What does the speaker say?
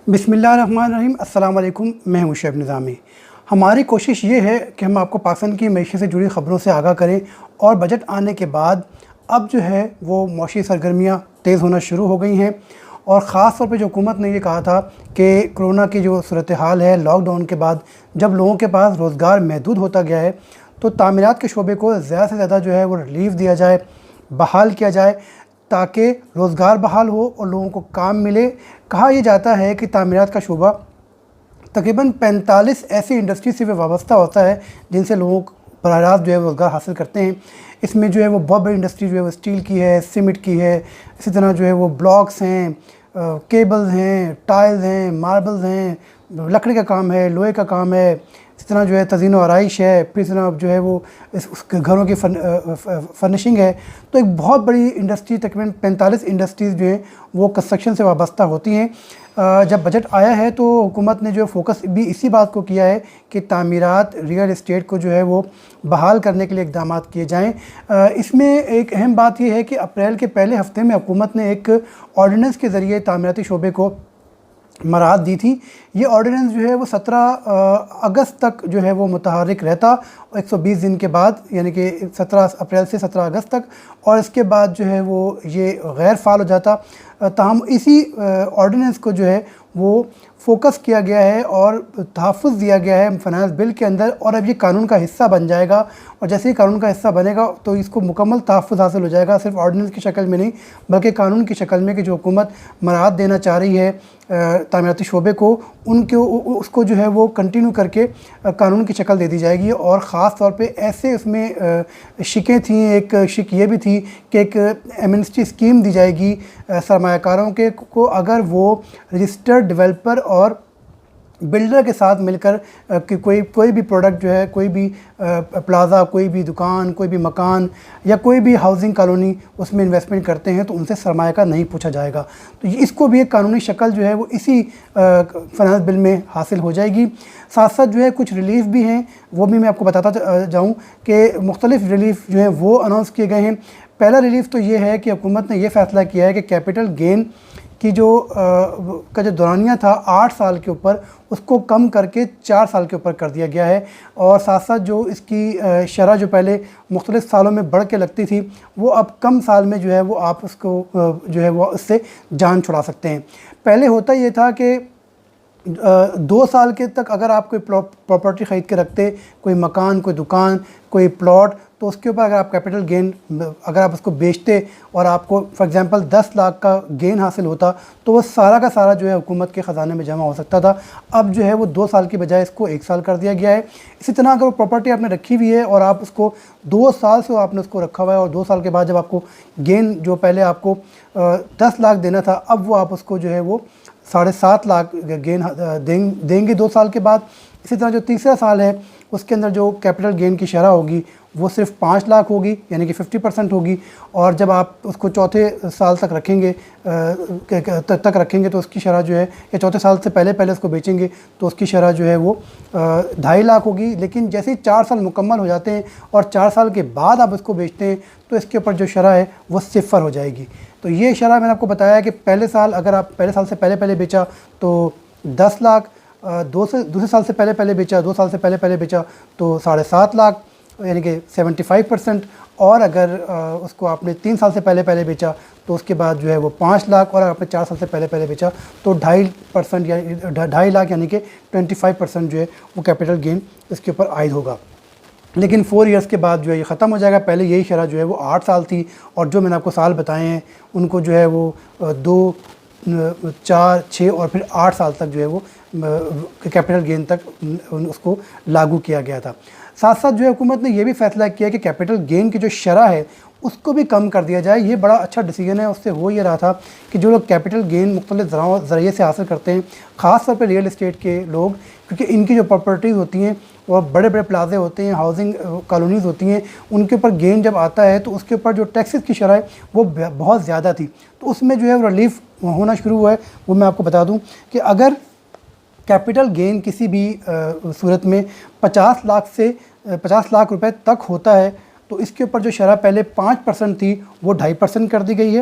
بسم اللہ الرحمن الرحیم۔ السلام علیکم، میں ہوں شعیب نظامی۔ ہماری کوشش یہ ہے کہ ہم آپ کو پاکستان کی معیشت سے جڑی خبروں سے آگاہ کریں، اور بجٹ آنے کے بعد اب جو ہے وہ معاشی سرگرمیاں تیز ہونا شروع ہو گئی ہیں، اور خاص طور پہ جو حکومت نے یہ کہا تھا کہ کرونا کی جو صورتحال ہے لاک ڈاؤن کے بعد، جب لوگوں کے پاس روزگار محدود ہوتا گیا ہے تو تعمیرات کے شعبے کو زیادہ سے زیادہ جو ہے وہ ریلیف دیا جائے، بحال کیا جائے تاکہ روزگار بحال ہو اور لوگوں کو کام ملے۔ کہا یہ جاتا ہے کہ تعمیرات کا شعبہ تقریباً 45 ایسی انڈسٹری سے وابستہ ہوتا ہے جن سے لوگوں کو براہ راست جو ہے روزگار حاصل کرتے ہیں۔ اس میں جو ہے وہ بہت بڑی انڈسٹری جو ہے وہ اسٹیل کی ہے، سیمنٹ کی ہے، اسی طرح جو ہے وہ بلاکس ہیں، کیبلز ہیں، ٹائلز ہیں، ماربلز ہیں، لکڑی کا کام ہے، لوہے کا کام ہے، اس طرح جو ہے تزئین و آرائش ہے، پھر اس طرح جو ہے وہ اس گھروں کی فرنیشنگ ہے۔ تو ایک بہت بڑی انڈسٹری، تقریباً 45 انڈسٹریز جو ہیں وہ کنسٹرکشن سے وابستہ ہوتی ہیں۔ جب بجٹ آیا ہے تو حکومت نے جو فوکس بھی اسی بات کو کیا ہے کہ تعمیرات، ریئل اسٹیٹ کو جو ہے وہ بحال کرنے کے لیے اقدامات کیے جائیں۔ اس میں ایک اہم بات یہ ہے کہ اپریل کے پہلے ہفتے میں حکومت نے ایک آرڈیننس کے ذریعے تعمیراتی شعبے کو مراعات دی تھی۔ یہ آرڈیننس جو ہے وہ 17 اگست تک جو ہے وہ متحرک رہتا، 120 دن کے بعد، یعنی کہ 17 اپریل سے 17 اگست تک، اور اس کے بعد جو ہے وہ یہ غیر فعال ہو جاتا۔ تاہم اسی آرڈیننس کو جو ہے وہ فوکس کیا گیا ہے اور تحفظ دیا گیا ہے فائنانس بل کے اندر، اور اب یہ قانون کا حصہ بن جائے گا، اور جیسے ہی قانون کا حصہ بنے گا تو اس کو مکمل تحفظ حاصل ہو جائے گا، صرف آرڈیننس کی شکل میں نہیں بلکہ قانون کی شکل میں، کہ جو حکومت مراعات دینا چاہ رہی ہے تعمیراتی شعبے کو، اس کو جو ہے وہ کنٹینیو کر کے قانون کی شکل دے دی جائے گی۔ اور خاص طور پہ ایسے اس میں شکیں تھیں، ایک شک یہ بھی تھی کہ ایک ایمنسٹی اسکیم دی جائے گی سرمایہ کاروں کو، اگر وہ رجسٹرڈ ڈیولپر اور بلڈر کے ساتھ مل کر کوئی بھی پروڈکٹ جو ہے، کوئی بھی پلازا، کوئی بھی دکان، کوئی بھی مکان یا کوئی بھی ہاؤسنگ کالونی اس میں انویسٹمنٹ کرتے ہیں تو ان سے سرمایہ کا نہیں پوچھا جائے گا۔ تو اس کو بھی ایک قانونی شکل جو ہے وہ اسی فائنانس بل میں حاصل ہو جائے گی۔ ساتھ ساتھ جو ہے کچھ ریلیف بھی ہیں، وہ بھی میں آپ کو بتاتا جاؤں کہ مختلف ریلیف جو ہیں وہ اناؤنس کیے گئے ہیں۔ پہلا ریلیف تو یہ ہے کہ حکومت نے یہ فیصلہ کیا ہے کہ کیپٹل گین کی جو دورانیہ تھا 8 سال کے اوپر، اس کو کم کر کے 4 سال کے اوپر کر دیا گیا ہے، اور ساتھ ساتھ جو اس کی شرح جو پہلے مختلف سالوں میں بڑھ کے لگتی تھی، وہ اب کم سال میں جو ہے وہ آپ اس کو جو ہے وہ اس سے جان چھڑا سکتے ہیں۔ پہلے ہوتا یہ تھا کہ 2 سال کے تک اگر آپ کوئی پراپرٹی خرید کے رکھتے، کوئی مکان، کوئی دکان، کوئی پلاٹ، تو اس کے اوپر اگر آپ کیپٹل گین اگر آپ اس کو بیچتے اور آپ کو فار ایگزامپل 10 لاکھ کا گین حاصل ہوتا تو وہ سارا کا سارا جو ہے حکومت کے خزانے میں جمع ہو سکتا تھا۔ اب جو ہے وہ 2 سال کی بجائے اس کو 1 سال کر دیا گیا ہے۔ اسی طرح اگر وہ پراپرٹی آپ نے رکھی ہوئی ہے اور آپ اس کو 2 سال سے آپ نے اس کو رکھا ہوا ہے، اور 2 سال کے بعد جب آپ کو گین جو پہلے آپ کو 10 لاکھ دینا تھا، اب وہ آپ اس کو جو ہے وہ 7.5 لاکھ گین دیں گے 2 سال کے بعد۔ اسی طرح جو تیسرا سال ہے اس کے اندر جو کیپٹل گین کی شرح ہوگی وہ صرف 5 لاکھ ہوگی، یعنی کہ 50% ہوگی، اور جب آپ اس کو چوتھے سال تک رکھیں گے تو اس کی شرح جو ہے، یا چوتھے سال سے پہلے اس کو بیچیں گے تو اس کی شرح جو ہے وہ 2.5 لاکھ ہوگی۔ لیکن جیسے ہی 4 سال مکمل ہو جاتے ہیں اور 4 سال کے بعد آپ اس کو بیچتے ہیں تو اس کے اوپر جو شرح ہے وہ 0 ہو جائے گی۔ تو یہ شرح میں نے آپ کو بتایا کہ پہلے سال اگر آپ پہلے سال سے پہلے بیچا تو 10 لاکھ، دوسرے سال سے پہلے بیچا، 2 سال سے پہلے بیچا تو 7.5 لاکھ، یعنی کہ 75%، اور اگر اس کو آپ نے 3 سال سے پہلے بیچا تو اس کے بعد جو ہے وہ 5 لاکھ، اور اگر آپ نے 4 سال سے پہلے بیچا تو 2.5% یا 2.5 لاکھ، یعنی کہ 25% جو ہے وہ کیپٹل گین اس کے اوپر عائد ہوگا۔ لیکن 4 ایئرس کے بعد جو ہے یہ ختم ہو جائے گا۔ پہلے یہی شرح جو ہے وہ 8 سال تھی، اور جو میں نے آپ کو سال بتائے ہیں ان کو جو ہے وہ 2، 4، 6 اور پھر 8 سال تک جو ہے وہ کیپٹل گین تک اس کو لاگو کیا گیا تھا۔ ساتھ ساتھ جو ہے حکومت نے یہ بھی فیصلہ کیا کہ کیپٹل گین کی جو شرح ہے اس کو بھی کم کر دیا جائے۔ یہ بڑا اچھا ڈیسیجن ہے۔ اس سے ہو یہ رہا تھا کہ جو لوگ کیپٹل گین مختلف ذریعے سے حاصل کرتے ہیں، خاص طور پہ ریئل اسٹیٹ کے لوگ، کیونکہ ان کی جو پراپرٹیز ہوتی ہیں وہ بڑے بڑے پلازے ہوتے ہیں، ہاؤسنگ کالونیز ہوتی ہیں، ان کے اوپر گین جب آتا ہے تو اس کے اوپر جو ٹیکسز کی شرح ہے وہ بہت زیادہ تھی۔ تو اس میں جو ہے وہ ریلیف ہونا شروع ہوا ہے۔ وہ میں آپ کو بتا دوں کہ اگر کیپٹل گین کسی بھی صورت میں 50 لاکھ روپے تک ہوتا ہے تو اس کے اوپر جو شرح پہلے 5% تھی وہ 2.5% کر دی گئی ہے،